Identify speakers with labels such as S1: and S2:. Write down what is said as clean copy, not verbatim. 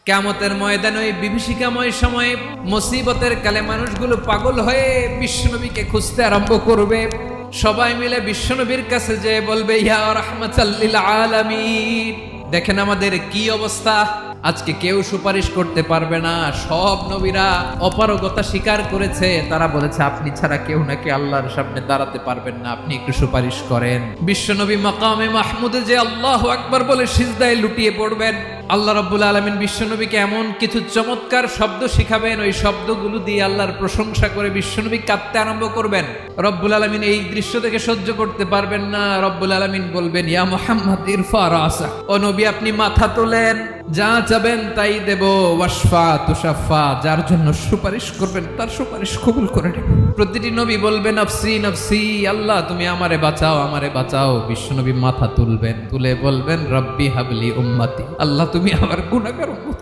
S1: কিয়ামতের ময়দানে ওই বিভীষিকাময় সময়ে মুসিবতের কালে মানুষগুলো পাগল হয়ে বিশ্বনবীকে খুঁজতে আরম্ভ করবে। সবাই মিলে বিশ্বনবীর কাছে যেয়ে বলবে, ইয়া রাহমাতাল লিল আলামিন। দেখেন আমাদের কি অবস্থা, আজকে কেউ সুপারিশ করতে পারবে না। সব নবীরা অপারগতা স্বীকার করেছে, তারা বলেছে আপনি ছাড়া কেউ নাকি আল্লাহর সামনে দাঁড়াতে পারবেন না, আপনি একটু সুপারিশ করেন। বিশ্বনবী মাকামে মাহমুদে যে আল্লাহু আকবার বলে সিজদায় লুটিয়ে পড়বেন। আল্লাহ রাব্বুল আলামিন বিশ্বনবীকে এমন কিছু চমৎকার শব্দ শিখাবেন, ওই শব্দগুলো দিয়ে আল্লাহর প্রশংসা করে বিশ্বনবী কাঁদতে আরম্ভ করবেন। রব্বুল আলামিন এই দৃশ্য থেকে সহ্য করতে পারবেন না। রব্বুল আলামিন বলবেন, ইয়া মুহাম্মদ ইরফা রাসা, ও নবী আপনি মাথা তোলেন, যা চাবেন তাই দেব। ওয়াশফা তুশাফা, যার জন্য সুপারিশ করবেন তার সুপারিশ কবুল করে নেব। প্রতিটি নবী বলবেন নফসি নফসি, আল্লাহ তুমি আমারে বাঁচাও, আমারে বাঁচাও। বিশ্বনবী মাথা তুলবেন, তুলে বলবেন রব্বি হাবলি উম্মতি, আল্লাহ তুমি আমার গুনাহগার উম্মত